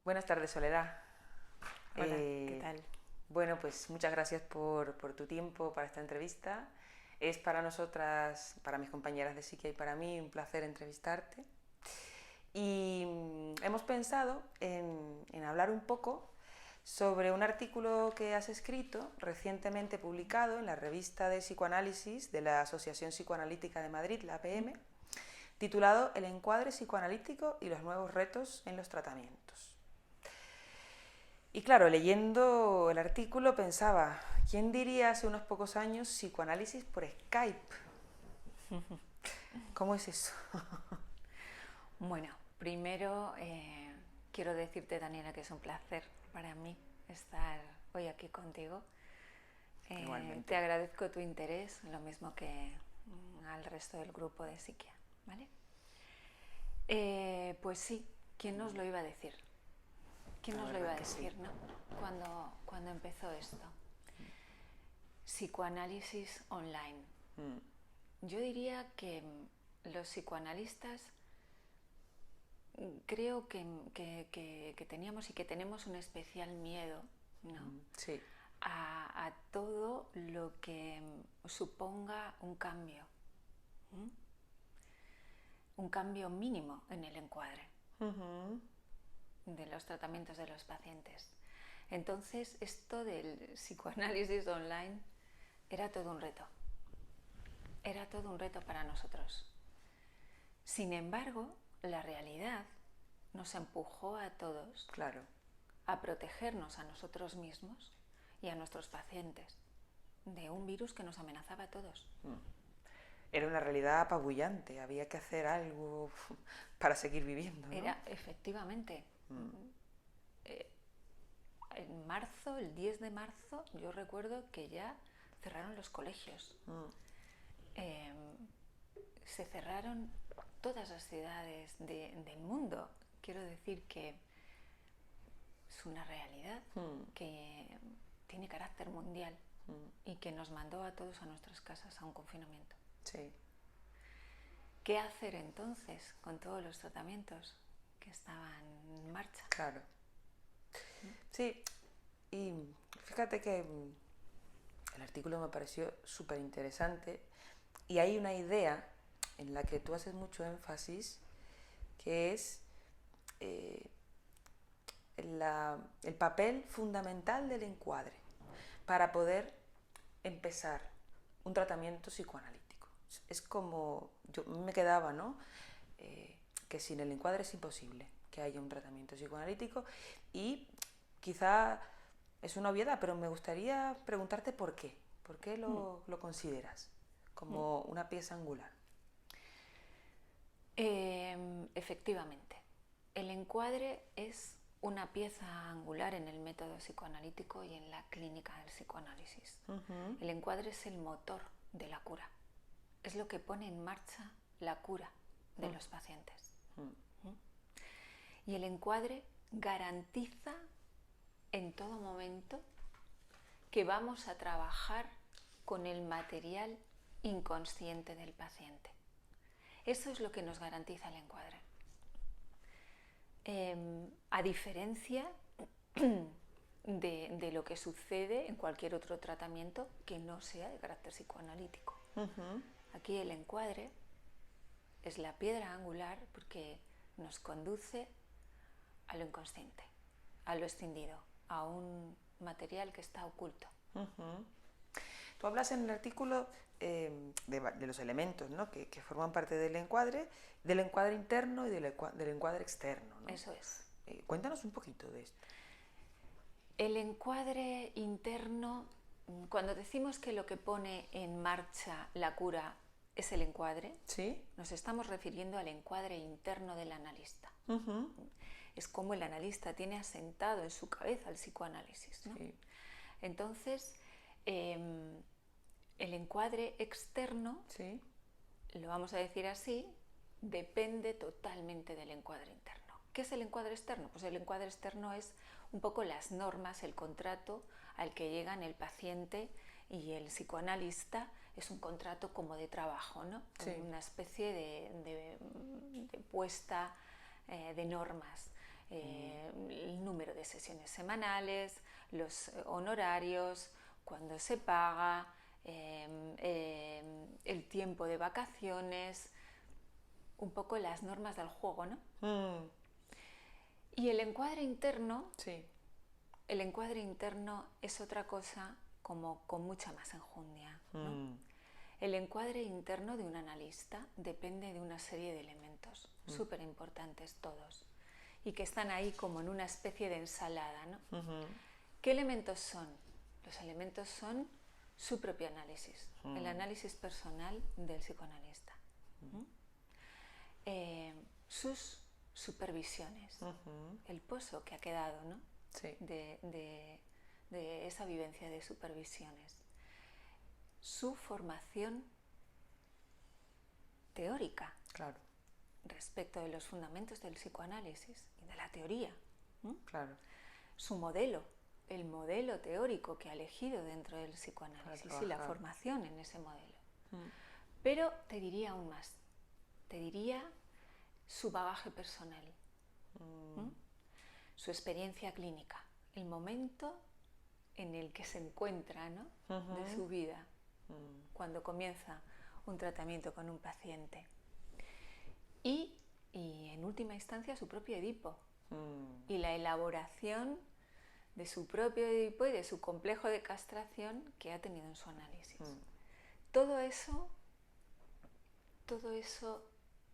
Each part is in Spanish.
Buenas tardes, Soledad. Hola, ¿qué tal? Bueno, pues muchas gracias por tu tiempo para esta entrevista. Es para nosotras, para mis compañeras de Psiquia y para mí un placer entrevistarte. Y hemos pensado en hablar un poco sobre un artículo que has escrito recientemente publicado en la revista de psicoanálisis de la Asociación Psicoanalítica de Madrid, la APM, titulado El encuadre psicoanalítico y los nuevos retos en los tratamientos. Y claro, leyendo el artículo pensaba, ¿quién diría hace unos pocos años psicoanálisis por Skype? ¿Cómo es eso? Bueno, primero quiero decirte, Daniela, que es un placer para mí estar hoy aquí contigo. Igualmente. Te agradezco tu interés, lo mismo que al resto del grupo de Psiquia, ¿vale? Pues sí, ¿quién nos lo iba a decir? ¿Quién nos lo iba a decir, sí, no? Cuando empezó esto. Psicoanálisis online. Yo diría que los psicoanalistas creo que teníamos y que tenemos un especial miedo, ¿no? Sí. a todo lo que suponga un cambio. Un cambio mínimo en el encuadre de los tratamientos de los pacientes. Entonces, esto del psicoanálisis online era todo un reto. Era todo un reto para nosotros. Sin embargo, la realidad nos empujó a todos, Claro, a protegernos a nosotros mismos y a nuestros pacientes de un virus que nos amenazaba a todos. Era una realidad apabullante, había que hacer algo para seguir viviendo, ¿no? Era, efectivamente, en marzo, el 10 de marzo, yo recuerdo que ya cerraron los colegios. Se cerraron todas las ciudades del mundo. Quiero decir que es una realidad que tiene carácter mundial y que nos mandó a todos a nuestras casas a un confinamiento. Sí. ¿Qué hacer entonces con todos los tratamientos que estaban en marcha? Claro. Sí, y fíjate que el artículo me pareció súper interesante y hay una idea en la que tú haces mucho énfasis, que es el papel fundamental del encuadre para poder empezar un tratamiento psicoanalítico. Es como, yo me quedaba, ¿no? Que sin el encuadre es imposible que haya un tratamiento psicoanalítico y quizá es una obviedad, pero me gustaría preguntarte por qué. ¿Por qué lo consideras como una pieza angular? Efectivamente, el encuadre es una pieza angular en el método psicoanalítico y en la clínica del psicoanálisis. El encuadre es el motor de la cura. Es lo que pone en marcha la cura de los pacientes. Y el encuadre garantiza en todo momento que vamos a trabajar con el material inconsciente del paciente. Eso es lo que nos garantiza el encuadre. A diferencia de lo que sucede en cualquier otro tratamiento que no sea de carácter psicoanalítico. Aquí el encuadre es la piedra angular porque nos conduce a lo inconsciente, a lo escindido, a un material que está oculto. Tú hablas en el artículo de los elementos, ¿no? que forman parte del encuadre interno y del encuadre externo, ¿no? Eso es. Cuéntanos un poquito de esto. El encuadre interno, cuando decimos que lo que pone en marcha la cura es el encuadre, ¿Sí? Nos estamos refiriendo al encuadre interno del analista. Es como el analista tiene asentado en su cabeza el psicoanálisis, ¿no? Sí. Entonces, el encuadre externo, ¿Sí? lo vamos a decir así, depende totalmente del encuadre interno. ¿Qué es el encuadre externo? Pues el encuadre externo es un poco las normas, el contrato al que llegan el paciente y el psicoanalista. Es un contrato como de trabajo, ¿no? Sí. Una especie de puesta de normas. El número de sesiones semanales, los honorarios, cuándo se paga, el tiempo de vacaciones, un poco las normas del juego, ¿no? Y el encuadre interno, Sí. el encuadre interno es otra cosa como con mucha más enjundia, ¿no? El encuadre interno de un analista depende de una serie de elementos súper importantes todos y que están ahí como en una especie de ensalada, ¿no? ¿Qué elementos son? Los elementos son su propio análisis, el análisis personal del psicoanalista, sus supervisiones, el pozo que ha quedado, ¿no? Sí. de esa vivencia de supervisiones, su formación teórica, Claro. respecto de los fundamentos del psicoanálisis y de la teoría, Claro. su modelo, el modelo teórico que ha elegido dentro del psicoanálisis y la formación en ese modelo. Pero te diría aún más, te diría su bagaje personal, su experiencia clínica, el momento en el que se encuentra, ¿no? De su vida, cuando comienza un tratamiento con un paciente. Y en última instancia su propio Edipo y la elaboración de su propio Edipo y de su complejo de castración que ha tenido en su análisis. Todo eso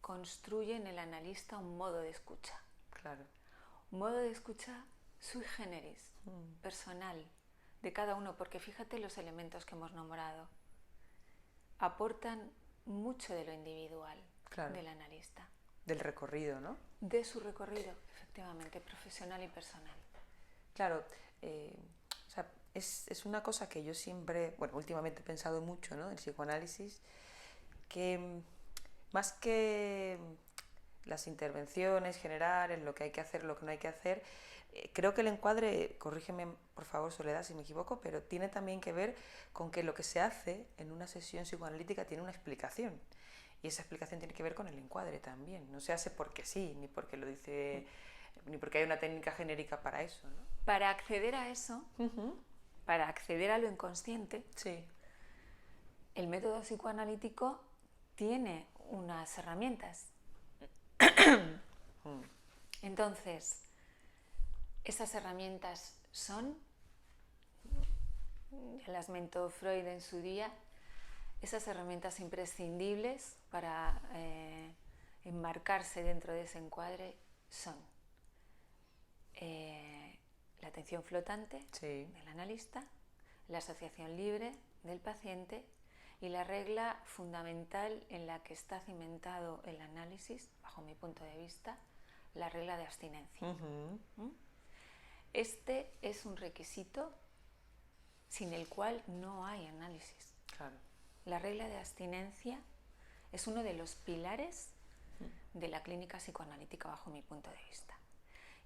construye en el analista un modo de escucha. Claro. Un modo de escucha sui generis, personal, de cada uno, porque fíjate los elementos que hemos nombrado. Aportan mucho de lo individual del analista. Del recorrido, ¿no? De su recorrido, efectivamente, profesional y personal. Claro, o sea, es una cosa que yo siempre, bueno, últimamente he pensado mucho, ¿no? El psicoanálisis, que más que las intervenciones generales, lo que hay que hacer, lo que no hay que hacer, creo que el encuadre, corrígeme por favor Soledad si me equivoco, pero tiene también que ver con que lo que se hace en una sesión psicoanalítica tiene una explicación. Y esa explicación tiene que ver con el encuadre también. No se hace porque sí, ni porque lo dice, ni porque hay una técnica genérica para eso, ¿no? Para acceder a eso, para acceder a lo inconsciente, sí. El método psicoanalítico tiene unas herramientas. Entonces, esas herramientas son, ya las mentó Freud en su día, esas herramientas imprescindibles para enmarcarse dentro de ese encuadre son la atención flotante del analista, la asociación libre del paciente y la regla fundamental en la que está cimentado el análisis, bajo mi punto de vista, la regla de abstinencia. Este es un requisito sin el cual no hay análisis. Claro. La regla de abstinencia es uno de los pilares de la clínica psicoanalítica bajo mi punto de vista.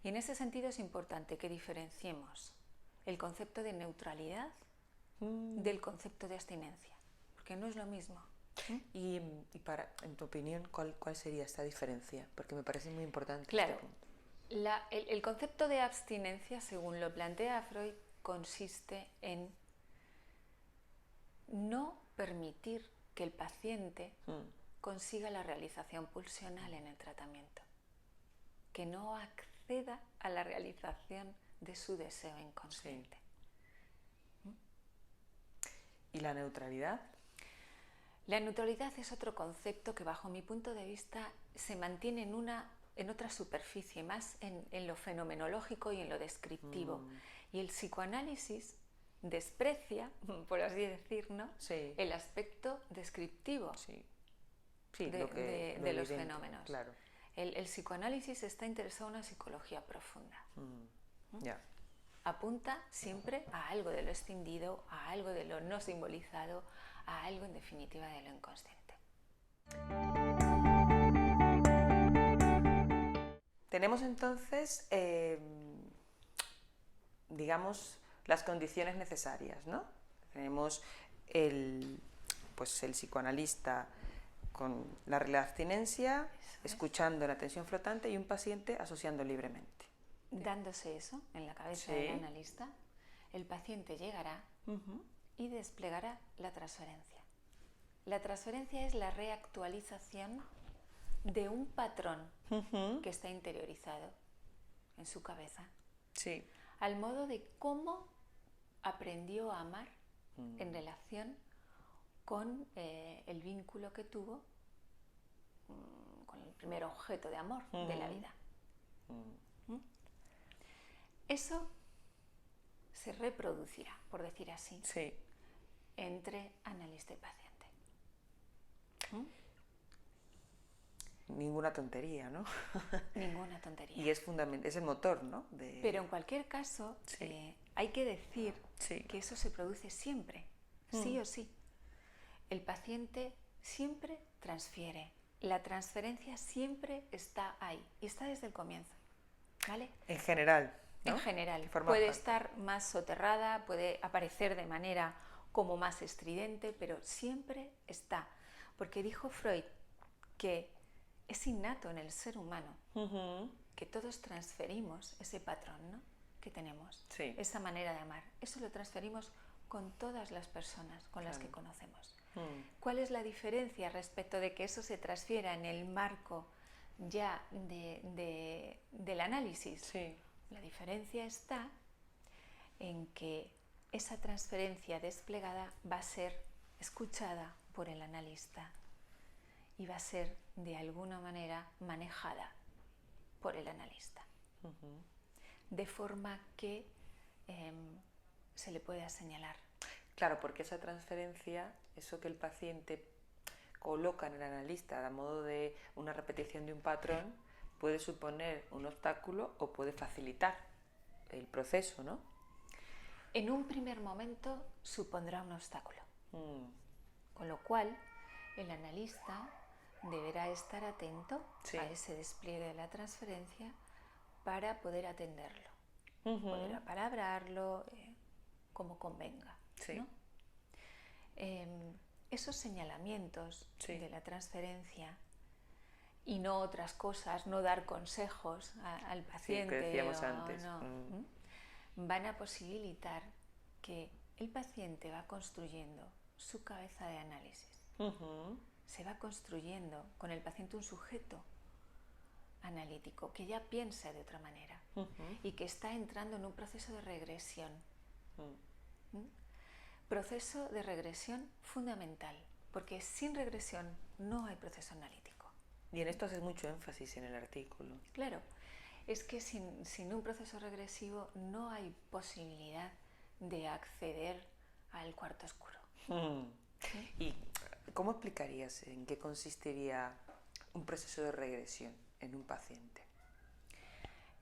Y en ese sentido es importante que diferenciemos el concepto de neutralidad del concepto de abstinencia, porque no es lo mismo. Y para, en tu opinión, ¿cuál sería esta diferencia? Porque me parece muy importante. Claro, este punto. El concepto de abstinencia, según lo plantea Freud, consiste en no permitir que el paciente consiga la realización pulsional en el tratamiento, que no acceda a la realización de su deseo inconsciente. ¿Y la neutralidad? La neutralidad es otro concepto que, bajo mi punto de vista, se mantiene en otra superficie, más en lo fenomenológico y en lo descriptivo. Y el psicoanálisis desprecia, por así decir, ¿no? El aspecto descriptivo de los fenómenos. Claro. El psicoanálisis está interesado en una psicología profunda. Apunta siempre a algo de lo escindido, a algo de lo no simbolizado, a algo en definitiva de lo inconsciente. Tenemos entonces digamos, las condiciones necesarias, ¿no? Tenemos pues el psicoanalista con la regla de abstinencia, escuchando en atención flotante, y un paciente asociando libremente. Dándose eso en la cabeza del analista, el paciente llegará y desplegará la transferencia. La transferencia es la reactualización de un patrón que está interiorizado en su cabeza, al modo de cómo aprendió a amar en relación con el vínculo que tuvo con el primer objeto de amor de la vida. Eso se reproducirá, por decir así, entre analista y paciente. Ninguna tontería, ¿no? Ninguna tontería. Y es el motor, ¿no? Pero en cualquier caso, hay que decir que eso se produce siempre, sí o sí. El paciente siempre transfiere. La transferencia siempre está ahí y está desde el comienzo, ¿vale? En general, ¿no? En general. Puede estar más soterrada, puede aparecer de manera como más estridente, pero siempre está. Porque dijo Freud que es innato en el ser humano que todos transferimos ese patrón, ¿no?, que tenemos, esa manera de amar. Eso lo transferimos con todas las personas con las que conocemos. ¿Cuál es la diferencia respecto de que eso se transfiera en el marco ya del análisis? La diferencia está en que esa transferencia desplegada va a ser escuchada por el analista y va a ser de alguna manera manejada por el analista, de forma que se le pueda señalar. Claro, porque esa transferencia, eso que el paciente coloca en el analista a modo de una repetición de un patrón, puede suponer un obstáculo o puede facilitar el proceso, ¿no? En un primer momento supondrá un obstáculo, con lo cual el analista deberá estar atento a ese despliegue de la transferencia para poder atenderlo, poder apalabrarlo como convenga, ¿no? Esos señalamientos de la transferencia y no otras cosas, no dar consejos al paciente, que decíamos antes, van a posibilitar que el paciente va construyendo su cabeza de análisis. Se va construyendo con el paciente un sujeto analítico que ya piensa de otra manera y que está entrando en un proceso de regresión. Proceso de regresión fundamental, porque sin regresión no hay proceso analítico. Y en esto haces mucho énfasis en el artículo. Claro, es que sin un proceso regresivo no hay posibilidad de acceder al cuarto oscuro. ¿Y cómo explicarías en qué consistiría un proceso de regresión en un paciente?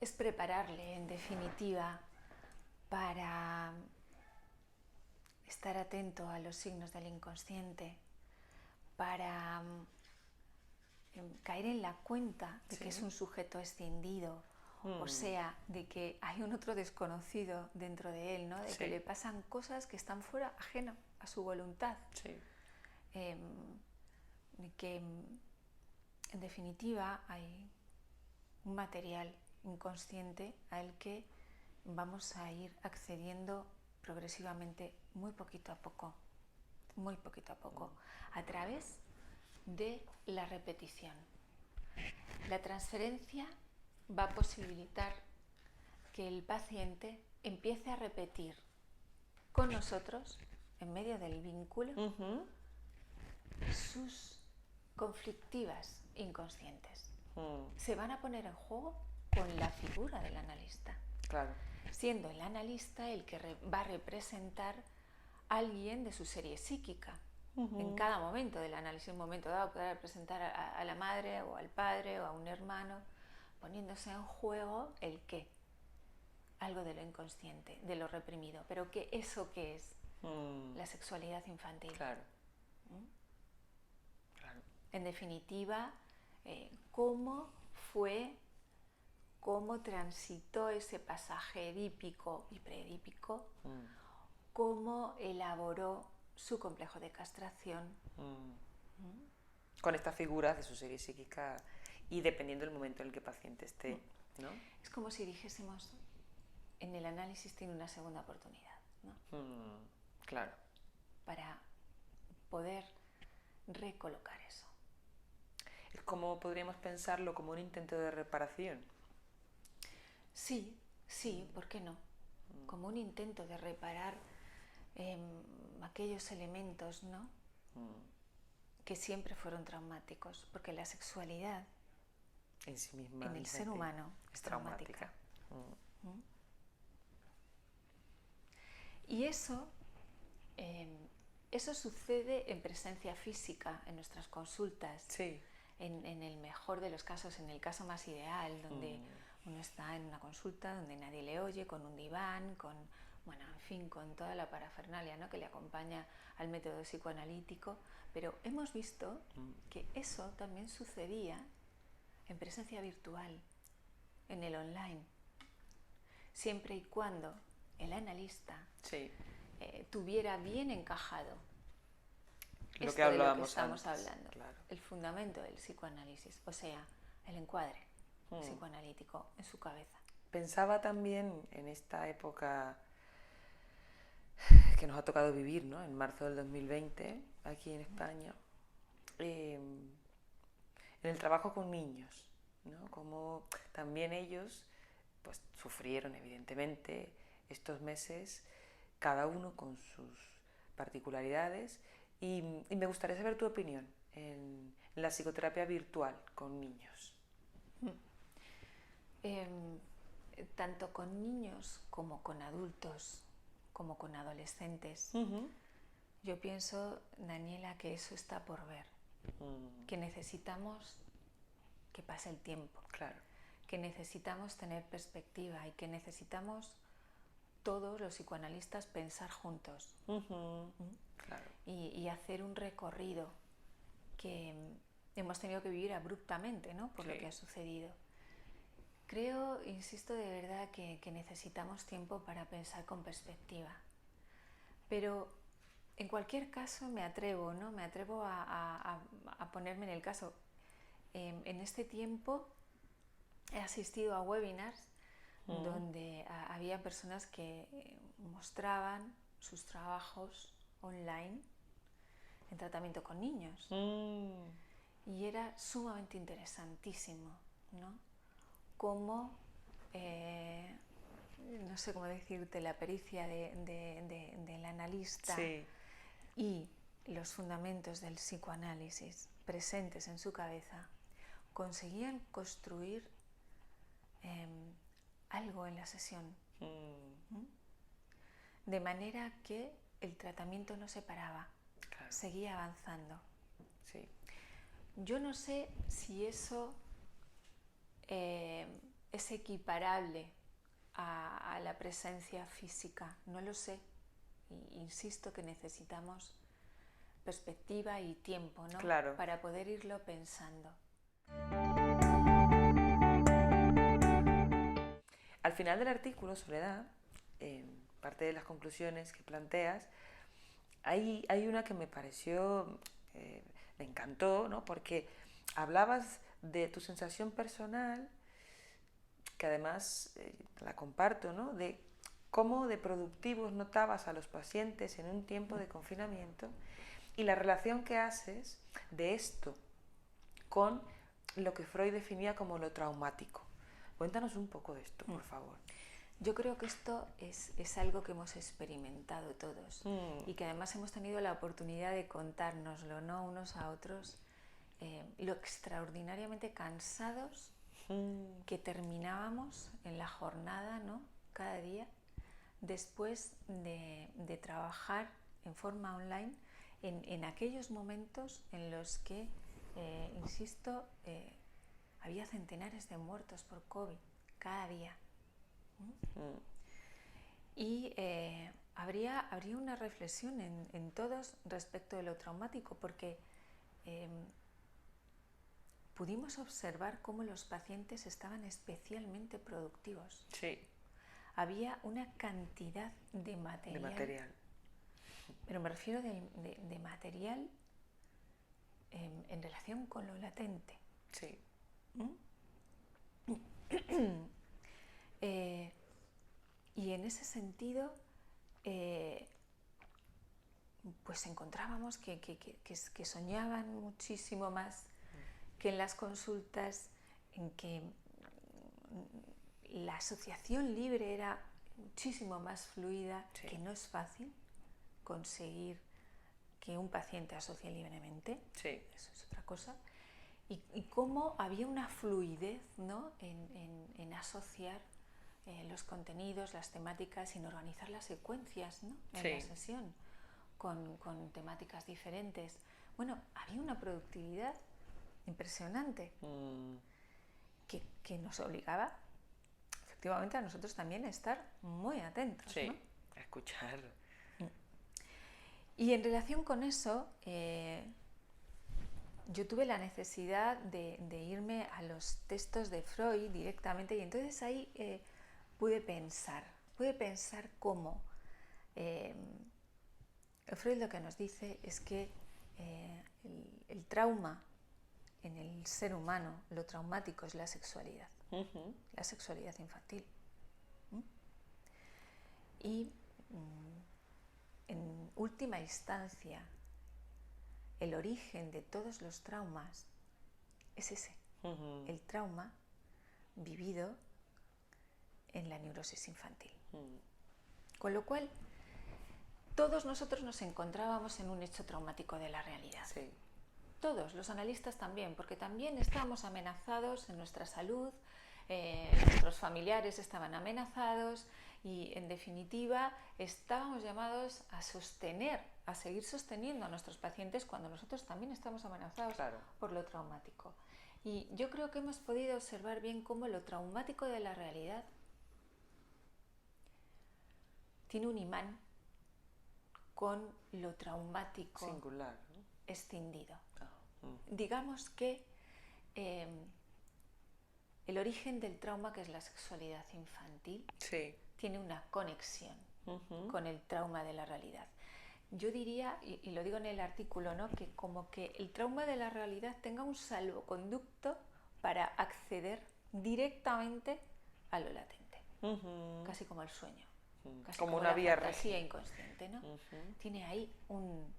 Es prepararle, en definitiva, para estar atento a los signos del inconsciente, para caer en la cuenta de que es un sujeto escindido, o sea, de que hay un otro desconocido dentro de él, ¿no? De que le pasan cosas que están fuera, ajeno a su voluntad. Que en definitiva hay un material inconsciente al que vamos a ir accediendo progresivamente, muy poquito a poco, a través de la repetición. La transferencia va a posibilitar que el paciente empiece a repetir con nosotros, en medio del vínculo, sus conflictivas inconscientes. Se van a poner en juego con la figura del analista. Claro. Siendo el analista el que va a representar a alguien de su serie psíquica. En cada momento del análisis, en un momento dado, podrá representar a la madre o al padre o a un hermano, poniéndose en juego el qué. Algo de lo inconsciente, de lo reprimido. Pero ¿eso qué es? La sexualidad infantil. Claro. En definitiva, cómo fue cómo transitó ese pasaje edípico y preedípico, cómo elaboró su complejo de castración. Con estas figuras de su serie psíquica y dependiendo del momento en el que el paciente esté, ¿no? Es como si dijésemos, en el análisis tiene una segunda oportunidad, ¿no? Claro. Para poder recolocar eso. Es como podríamos pensarlo como un intento de reparación. Sí, ¿por qué no? Como un intento de reparar aquellos elementos, ¿no? Que siempre fueron traumáticos, porque la sexualidad en sí misma, en el ser humano es traumática. Y eso sucede en presencia física, en nuestras consultas. Sí. En el mejor de los casos, en el caso más ideal, donde uno está en una consulta donde nadie le oye, con un diván, con toda la parafernalia, ¿no?, que le acompaña al método psicoanalítico. Pero hemos visto que eso también sucedía en presencia virtual, en el online, siempre y cuando el analista tuviera bien encajado lo esto que hablábamos de lo que estamos antes, hablando, claro. el fundamento del psicoanálisis, o sea, el encuadre psicoanalítico en su cabeza. Pensaba también en esta época que nos ha tocado vivir, ¿no?, en marzo del 2020, aquí en España, en el trabajo con niños, ¿no? Como también ellos pues sufrieron evidentemente estos meses, cada uno con sus particularidades, y me gustaría saber tu opinión en la psicoterapia virtual con niños. Tanto con niños como con adultos, como con adolescentes, yo pienso, Daniela, que eso está por ver, que necesitamos que pase el tiempo, claro, que necesitamos tener perspectiva y que necesitamos todos los psicoanalistas pensar juntos. Claro. Y hacer un recorrido que hemos tenido que vivir abruptamente, ¿no?, por lo que ha sucedido. Creo, insisto de verdad, que necesitamos tiempo para pensar con perspectiva. Pero en cualquier caso me atrevo a ponerme en el caso. En este tiempo he asistido a webinars donde había personas que mostraban sus trabajos online en tratamiento con niños. Y era sumamente interesantísimo, ¿no? Cómo, no sé cómo decirte, la pericia del analista y los fundamentos del psicoanálisis presentes en su cabeza conseguían construir algo en la sesión. De manera que el tratamiento no se paraba, seguía avanzando. Yo no sé si eso es equiparable a la presencia física, no lo sé. Insisto que necesitamos perspectiva y tiempo, ¿no?, para poder irlo pensando. Al final del artículo, Soledad, parte de las conclusiones que planteas, hay una que me pareció, me encantó, ¿no?, porque hablabas de tu sensación personal, que además la comparto, ¿no?, de cómo de productivos notabas a los pacientes en un tiempo de confinamiento y la relación que haces de esto con lo que Freud definía como lo traumático. Cuéntanos un poco de esto, por favor. Yo creo que esto es algo que hemos experimentado todos y que además hemos tenido la oportunidad de contárnoslo, ¿no?, unos a otros, lo extraordinariamente cansados que terminábamos en la jornada, ¿no?, cada día, después de trabajar en forma online en aquellos momentos en los que, insisto, había centenares de muertos por COVID cada día. Y habría una reflexión en todos respecto de lo traumático, porque pudimos observar cómo los pacientes estaban especialmente productivos. Sí. Había una cantidad de material. Pero me refiero de material en relación con lo latente. Sí. Y en ese sentido, pues encontrábamos que soñaban muchísimo más que en las consultas, en que la asociación libre era muchísimo más fluida, sí. que no es fácil conseguir que un paciente asocie libremente, sí. Eso es otra cosa, y cómo había una fluidez, ¿no?, en asociar los contenidos, las temáticas, en organizar las secuencias, ¿no?, en sí. la sesión con temáticas diferentes. Bueno, había una productividad impresionante que nos obligaba efectivamente a nosotros también a estar muy atentos, sí, ¿no? a escuchar. Y en relación con eso, yo tuve la necesidad de irme a los textos de Freud directamente, y entonces ahí pude pensar cómo Freud lo que nos dice es que el trauma en el ser humano, lo traumático es la sexualidad, la sexualidad infantil. Y en última instancia, el origen de todos los traumas es ese, el trauma vivido en la neurosis infantil. Con lo cual, todos nosotros nos encontrábamos en un hecho traumático de la realidad. Sí. Todos, los analistas también, porque también estábamos amenazados en nuestra salud, nuestros familiares estaban amenazados y, en definitiva, estábamos llamados a seguir sosteniendo a nuestros pacientes cuando nosotros también estamos amenazados por lo traumático. Y yo creo que hemos podido observar bien cómo lo traumático de la realidad tiene un imán con lo traumático singular, ¿no?, escindido. Digamos que el origen del trauma, que es la sexualidad infantil, sí, tiene una conexión con el trauma de la realidad. Yo diría, y lo digo en el artículo, ¿no?, que como que el trauma de la realidad tenga un salvoconducto para acceder directamente a lo latente, casi como el sueño, casi como una vía fantasía inconsciente, ¿no? Tiene ahí un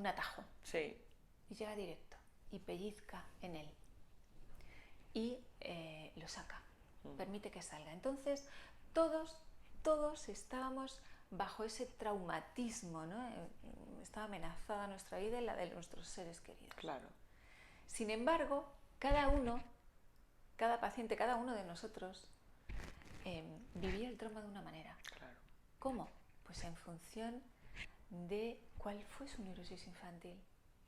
atajo, sí, y llega directo y pellizca en él y lo saca, permite que salga. Entonces todos estábamos bajo ese traumatismo, ¿no? Estaba amenazada nuestra vida y la de nuestros seres queridos. Claro. Sin embargo, cada paciente, cada uno de nosotros vivía el trauma de una manera. Claro. ¿Cómo? Pues en función de cuál fue su neurosis infantil,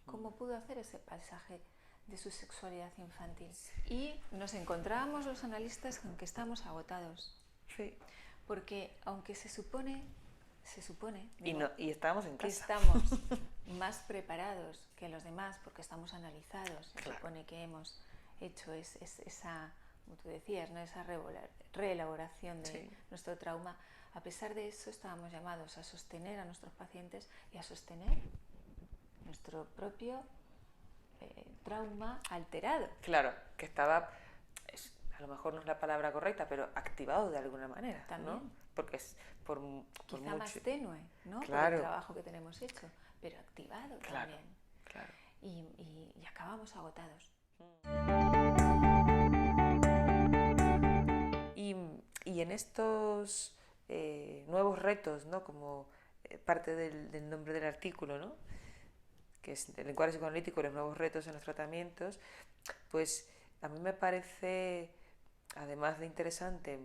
cómo pudo hacer ese pasaje de su sexualidad infantil. Y nos encontrábamos los analistas con que estamos agotados. Sí. Porque aunque se supone y estábamos en casa, que estamos más preparados que los demás porque estamos analizados, se supone que hemos hecho esa, como tú decías, ¿no?, esa reelaboración de nuestro trauma. A pesar de eso, estábamos llamados a sostener a nuestros pacientes y a sostener nuestro propio trauma alterado. Claro, que estaba, a lo mejor no es la palabra correcta, pero activado de alguna manera, también, ¿no? Porque es por quizá mucho más tenue, ¿no? Claro. Por el trabajo que tenemos hecho, pero activado también. Claro. Y acabamos agotados. Y en estos nuevos retos, ¿no?, como parte del nombre del artículo, ¿no?, que es el encuadre psicoanalítico y los nuevos retos en los tratamientos, pues a mí me parece, además de interesante,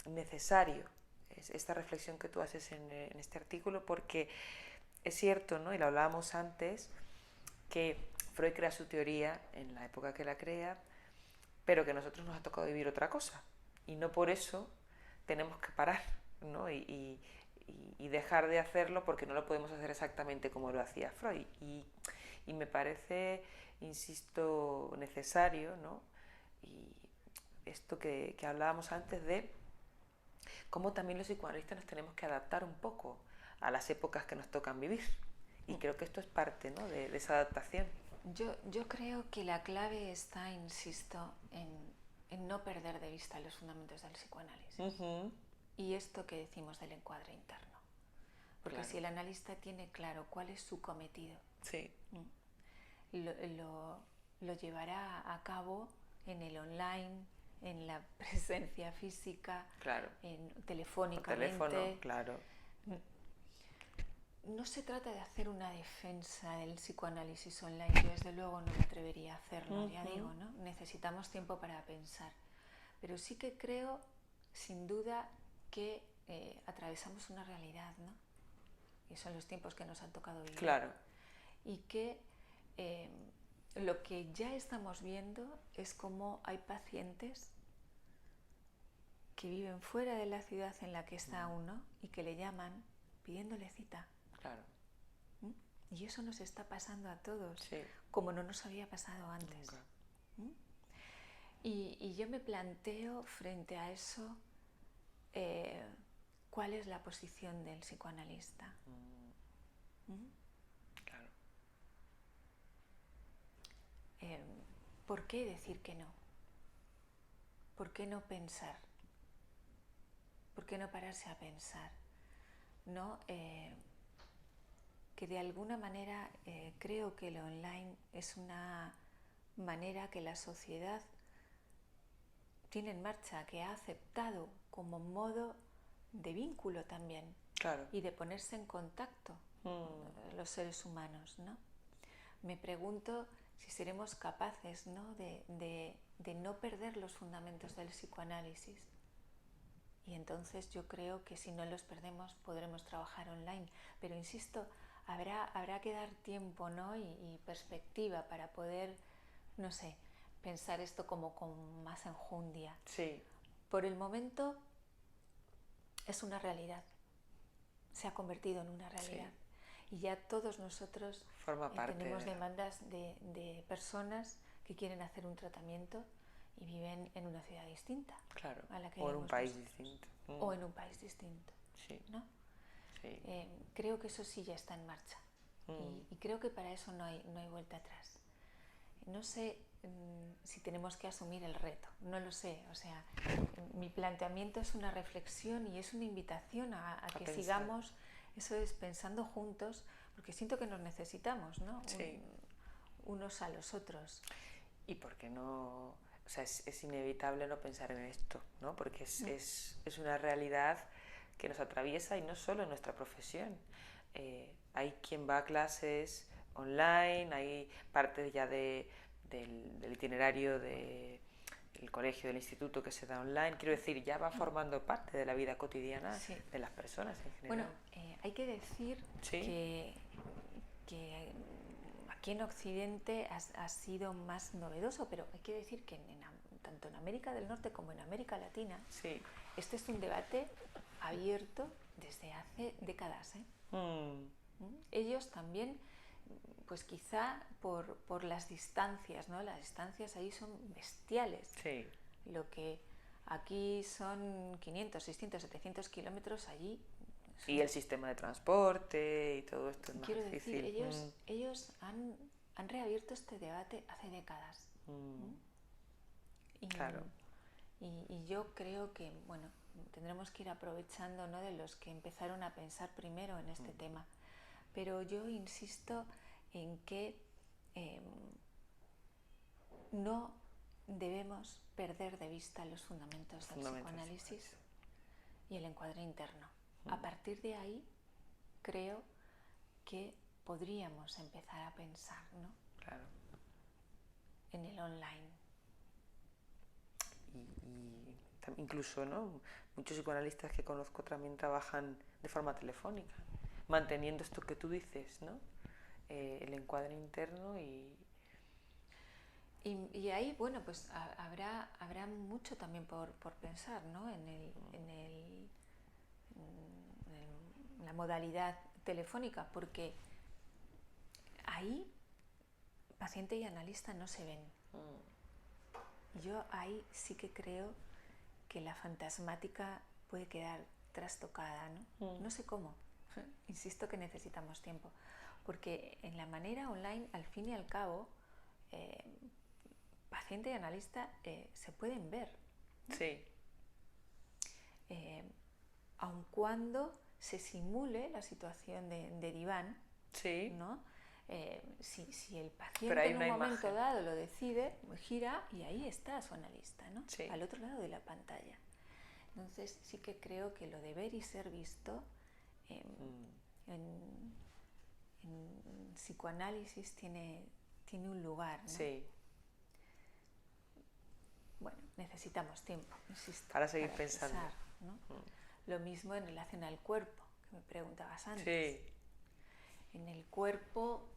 necesario esta reflexión que tú haces en este artículo, porque es cierto, ¿no?, y lo hablábamos antes, que Freud crea su teoría en la época que la crea, pero que a nosotros nos ha tocado vivir otra cosa, y no por eso tenemos que parar, ¿no?, y dejar de hacerlo porque no lo podemos hacer exactamente como lo hacía Freud. Y me parece insisto, necesario, ¿no? Y esto que hablábamos antes de cómo también los psicoanalistas nos tenemos que adaptar un poco a las épocas que nos tocan vivir. Y creo que esto es parte, ¿no?, de esa adaptación. Yo creo que la clave está, insisto, en no perder de vista los fundamentos del psicoanálisis. Y esto que decimos del encuadre interno. Porque Claro. si el analista tiene claro cuál es su cometido, sí, lo llevará a cabo en el online, en la presencia física, claro, telefónicamente. por teléfono, claro. No se trata de hacer una defensa del psicoanálisis online. Yo desde luego no me atrevería a hacerlo, ya digo, ¿no? Necesitamos tiempo para pensar. Pero sí que creo, sin duda, que atravesamos una realidad, ¿no? Y son los tiempos que nos han tocado vivir. Claro. Y que lo que ya estamos viendo es cómo hay pacientes que viven fuera de la ciudad en la que está uno y que le llaman pidiéndole cita. Claro. Y eso nos está pasando a todos, Sí. como no nos había pasado antes. Y yo me planteo frente a eso cuál es la posición del psicoanalista. Claro. ¿Por qué decir que no? ¿Por qué no pensar? ¿Por qué no pararse a pensar? ¿No? Que de alguna manera creo que lo online es una manera que la sociedad tiene en marcha, que ha aceptado como modo de vínculo también. Claro. Y de ponerse en contacto los seres humanos, ¿no? Me pregunto si seremos capaces, ¿no?, de no perder los fundamentos del psicoanálisis. Y entonces yo creo que si no los perdemos podremos trabajar online. Pero insisto, habrá que dar tiempo, ¿no?, y perspectiva para poder, no sé, pensar esto como con más enjundia. Sí. Por el momento es una realidad, se ha convertido en una realidad. Sí. Y ya todos nosotros tenemos demandas de personas que quieren hacer un tratamiento y viven en una ciudad distinta. Claro. A la que o en un país distinto. O en un país distinto. Sí. ¿No? Sí. Creo que eso sí ya está en marcha. Y creo que para eso no hay vuelta atrás. No sé si tenemos que asumir el reto, no lo sé. O sea, mi planteamiento es una reflexión y es una invitación a que pensar. Sigamos, eso es, pensando juntos, porque siento que nos necesitamos, ¿no? Sí. Unos a los otros. Y porque no, o sea, es inevitable no pensar en esto, ¿no? Porque es una realidad que nos atraviesa y no solo en nuestra profesión. Hay quien va a clases online, hay partes ya del itinerario del colegio, del instituto que se da online. Quiero decir, ya va formando parte de la vida cotidiana de las personas en general. Bueno, hay que decir que aquí en Occidente ha sido más novedoso, pero hay que decir que tanto en América del Norte como en América Latina, este es un debate abierto desde hace décadas. Ellos también, pues quizá por las distancias, ¿no? Las distancias ahí son bestiales. Sí. Lo que aquí son 500, 600, 700 kilómetros, allí... Y el sistema de transporte y todo esto es más difícil. Quiero decir, ellos han reabierto este debate hace décadas. Claro. Y yo creo que, bueno, tendremos que ir aprovechando, ¿no?, de los que empezaron a pensar primero en este tema. Pero yo insisto en que no debemos perder de vista los fundamentos del psicoanálisis y el encuadre interno. A partir de ahí, creo que podríamos empezar a pensar, ¿no?, claro, en el online. Y incluso, ¿no?, muchos psicoanalistas que conozco también trabajan de forma telefónica, manteniendo esto que tú dices, ¿no? El encuadre interno y ahí, bueno, pues habrá mucho también por pensar, ¿no?, en la modalidad telefónica, porque ahí paciente y analista no se ven. Yo ahí sí que creo que la fantasmática puede quedar trastocada, ¿no? No sé cómo. Insisto que necesitamos tiempo. Porque en la manera online, al fin y al cabo, paciente y analista se pueden ver. Sí. Aun cuando se simule la situación de diván, sí. ¿no? Si el paciente en un momento dado lo decide, gira y ahí está su analista, ¿no? Sí. Al otro lado de la pantalla. Entonces sí que creo que lo de ver y ser visto en psicoanálisis tiene un lugar, ¿no? Sí. Bueno, necesitamos tiempo, insisto, para seguir pensando. Pensar, ¿no? Lo mismo en relación al cuerpo, que me preguntabas antes. Sí. En el cuerpo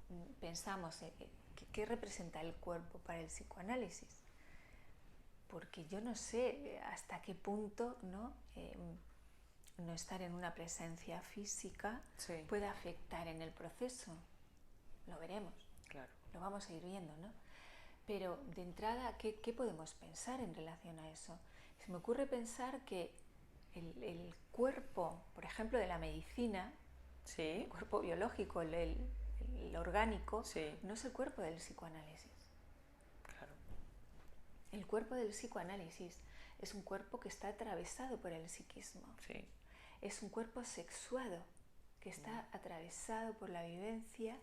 pensamos, ¿qué representa el cuerpo para el psicoanálisis? Porque yo no sé hasta qué punto, ¿no? No estar en una presencia física puede afectar en el proceso. Lo veremos, claro. Lo vamos a ir viendo, ¿no? Pero de entrada, ¿qué podemos pensar en relación a eso? Se me ocurre pensar que el cuerpo, por ejemplo, de la medicina, el cuerpo biológico, el orgánico, no es el cuerpo del psicoanálisis. Claro. El cuerpo del psicoanálisis es un cuerpo que está atravesado por el psiquismo. Sí. Es un cuerpo sexuado que está atravesado por la vivencia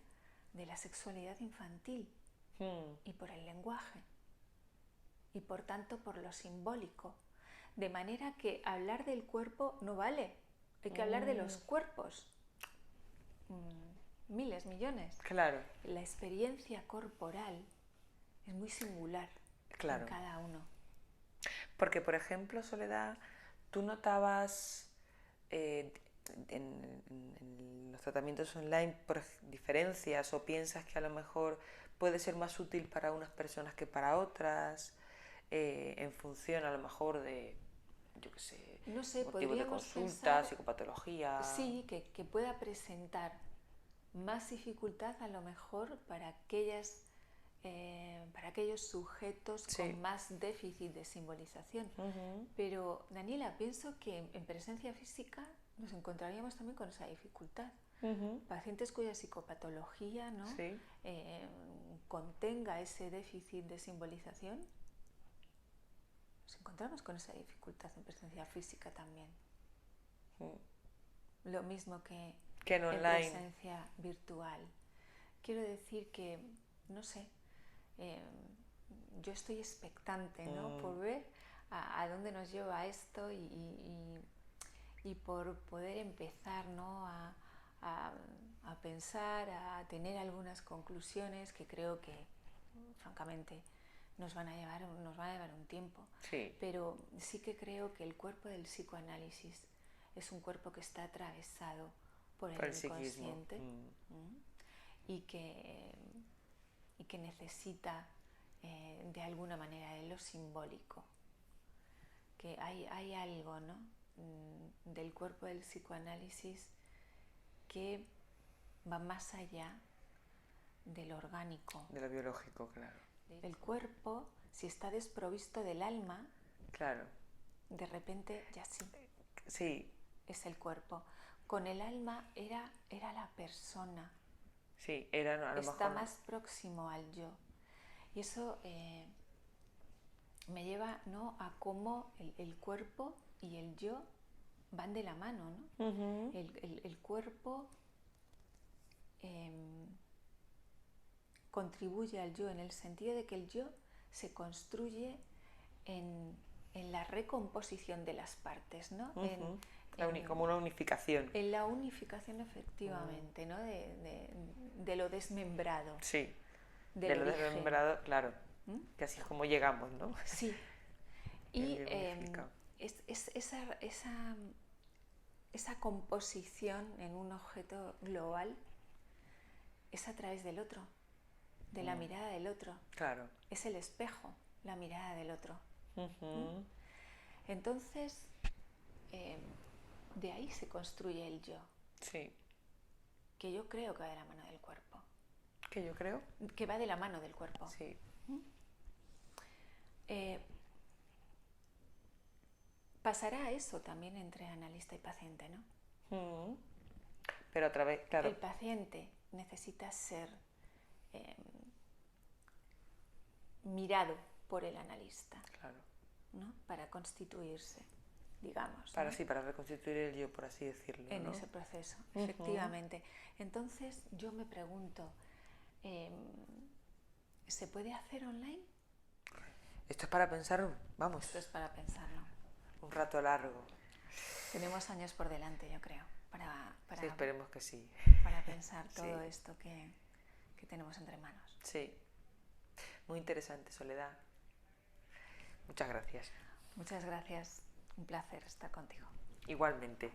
de la sexualidad infantil y por el lenguaje y por tanto por lo simbólico. De manera que hablar del cuerpo no vale, hay que hablar de los cuerpos. Miles, millones. Claro. La experiencia corporal es muy singular en cada uno. Porque, por ejemplo, Soledad, tú notabas en los tratamientos online diferencias o piensas que a lo mejor puede ser más útil para unas personas que para otras, en función a lo mejor de, yo qué sé, no sé, motivos de consulta, pensar, psicopatología. Sí, que pueda presentar más dificultad a lo mejor para aquellos sujetos con más déficit de simbolización. Pero, Daniela, pienso que en presencia física nos encontraríamos también con esa dificultad. Pacientes cuya psicopatología, ¿no? Contenga ese déficit de simbolización, nos encontramos con esa dificultad en presencia física también. Lo mismo que en online. Presencia virtual. Quiero decir que, no sé, yo estoy expectante, ¿no? Por ver a dónde nos lleva esto y por poder empezar, ¿no? a pensar, a tener algunas conclusiones que creo que, francamente, nos van a llevar un tiempo. Sí. Pero sí que creo que el cuerpo del psicoanálisis es un cuerpo que está atravesado por el inconsciente y que necesita de alguna manera de lo simbólico. Que hay algo, ¿no? Del cuerpo del psicoanálisis que va más allá de lo orgánico. De lo biológico, claro. El cuerpo, si está desprovisto del alma, claro, de repente ya sí. Sí. Es el cuerpo. Con el alma era la persona. Sí, era a lo Está mejor más próximo al yo. Y eso me lleva, ¿no? a cómo el cuerpo y el yo van de la mano, ¿no? El cuerpo contribuye al yo en el sentido de que el yo se construye en la recomposición de las partes, ¿no? Como una unificación. En la unificación, efectivamente, ¿no? De lo desmembrado. Sí, de lo desmembrado, claro. Que así es como llegamos, ¿no? Sí. Y esa composición en un objeto global es a través del otro, de la mirada del otro. Claro. Es el espejo, la mirada del otro. Entonces, de ahí se construye el yo. Sí. Que yo creo que va de la mano del cuerpo. Que yo creo que va de la mano del cuerpo. sí. Pasará eso también entre analista y paciente, ¿no? Pero otra vez, claro. El paciente necesita ser mirado por el analista, Claro. ¿no? Para constituirse, digamos. Para, ¿no? sí, para reconstituir el yo, por así decirlo. En ¿no? ese proceso, efectivamente. Entonces yo me pregunto, ¿se puede hacer online? Esto es para pensar, vamos, Esto es para pensarlo. un rato largo. Tenemos años por delante, yo creo, para Sí, esperemos que sí. para pensar todo Sí. esto que tenemos entre manos. Sí. Muy interesante, Soledad. Muchas gracias. Muchas gracias, un placer estar contigo. Igualmente.